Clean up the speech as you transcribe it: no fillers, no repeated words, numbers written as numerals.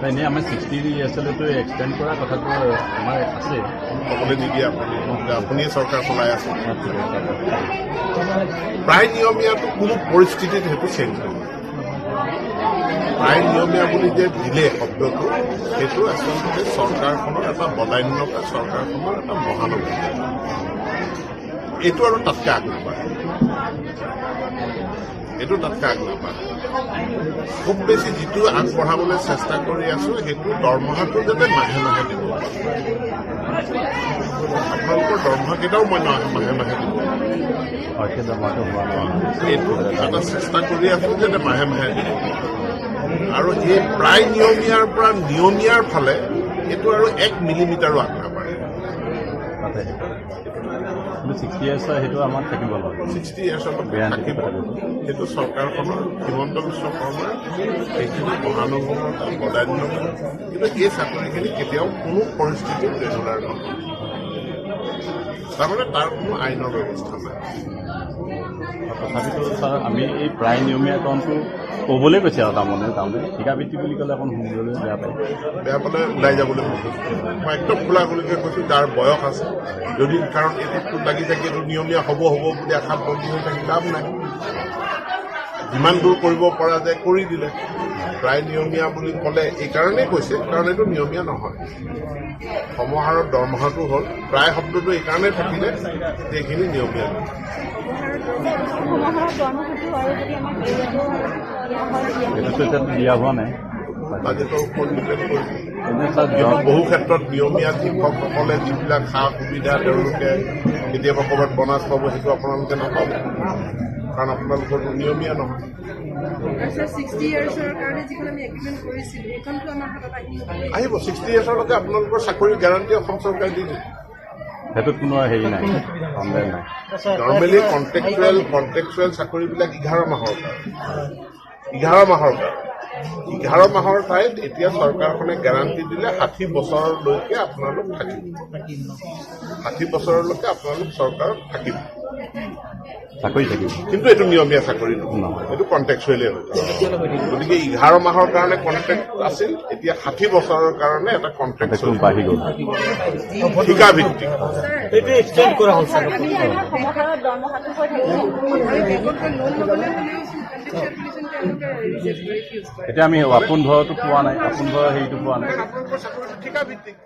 এনেই আমাৰ 60 yearsলৈতো এক্সটেণ্ড কৰা কথাটো আমাৰ আছে। ক'বলৈ নিদিয়ে আপুনিয়ে চৰকাৰ চলাই আছে। প্ৰায় নিয়মীয়াটো কোনো পৰিস্থিতিত সেইটো চেঞ্জ নহয়। প্ৰায় নিয়মীয়া বুলি যে দিলে শব্দটো, সেইটো আচলতে চৰকাৰখনৰ এটা বদান্যতা, চৰকাৰখনৰ এটা মহানতা। এইটো আৰু তাতকৈ আগ নাপায়, এইটো তাতকৈ আগ নাপায়। খুব বেছি যিটো আগবঢ়াবলৈ চেষ্টা কৰি আছো, সেইটো দৰমহাটো যাতে মাহে মাহে দিব। আপোনালোকৰ দৰমহাকেইটাও মই মাহে মাহে দিব। এইটো এটা চেষ্টা কৰি আছো যাতে মাহে মাহে দিব। আৰু এই প্ৰায় নিয়মীয়াৰ পৰা নিয়মীয়াৰ ফালে এইটো আৰু 1 মিলিমিটাৰো আগ নাপায়। 60 years সেইটো আমাৰ থাকিব লাগিব। 60 yearsৰ থাকিব। সেইটো চৰকাৰখনৰ হিমন্ত বিশ্ব শৰ্মাৰ সেইখিনি মহানুভৱতা, বদান্যতা। কিন্তু এই চাকৰিখিনি কেতিয়াও কোনো পৰিস্থিতিত ৰেগুলাৰ নহয়। তাৰমানে তাৰ কোনো আইনৰ ব্যৱস্থা নাই। তথাপিতো ছাৰ আমি এই প্ৰায় নিয়মীয়াকৰণটো ক'বলৈ কৈছে আৰু তাৰমানে ঠিকাভিত্তি বুলি ক'লে অকণ শুনিবলৈ বেয়া পায়। বেয়া পালে ওলাই যাবলৈ কৈছোঁ। মই একদম খোলাখুলিকৈ কৈছোঁ, যাৰ বয়স আছে যদি, কাৰণ এইটো লাগি থাকি এইটো নিয়মীয়া হ'ব বুলি আশাত বন্দী হৈ থাকি লাভ নাই। যিমান দূৰ কৰিব পৰা যায় কৰি দিলে। প্ৰায় নিয়মীয়া বুলি ক'লে এইকাৰণেই কৈছে, কাৰণ এইটো নিয়মীয়া নহয়। সমহাৰত দৰমহাটো হ'ল, প্ৰায় শব্দটো এইকাৰণেই থাকিলে যে এইখিনি নিয়মীয়া নহয়। এইটোতো এতিয়া দিয়া হোৱা নাই। বাজেটৰ ওপৰত ডিপেণ্ড কৰিছে। বহু ক্ষেত্ৰত নিয়মীয়া শিক্ষকসকলে যিবিলাক সা সুবিধা তেওঁলোকে কেতিয়াবা ক'ৰবাত বনাছ পাব, সেইটো আপোনালোকে নাপাব, কাৰণ আপোনালোকৰ নিয়মীয়া নহয়। আহিব 60 yearsলৈকে আপোনালোকৰ চাকৰি গেৰাণ্টি অসম চৰকাৰে দি দিয়ে। সেইটোত কোনো হেৰি নাই, সন্দেহ নাই। নৰ্মেলি কণ্ট্ৰেকচুৱেল চাকৰিবিলাক 11 মাহৰ কাৰণে। 11 মাহৰ ঠাইত এতিয়া চৰকাৰখনে গেৰাণ্টি দিলে 60 বছৰলৈকে আপোনালোক থাকিব। 60 বছৰলৈকে আপোনালোক চৰকাৰত থাকিব। চাকৰি থাকিব, কিন্তু এইটো নিয়মীয়া চাকৰি নহয়, এইটো কণ্ট্ৰেকচুৱেলে হয়। গতিকে 11 মাহৰ কাৰণে কণ্ট্ৰেক্ট আছিল, এতিয়া 60 বছৰৰ কাৰণে এটা কণ্ট্ৰেকচুৱেল বাঢ়ি গ'ল, ঠিকা ভিত্তিক। এইটো এক্সটেণ্ড কৰা হ'ল ছাৰ। এতিয়া আমি আপোন ঘৰতো পোৱা নাই, আপোন ঘৰৰ হেৰিটো পোৱা নাই। আপোনালোকৰ চাকৰিটো ঠিকা ভিত্তিক।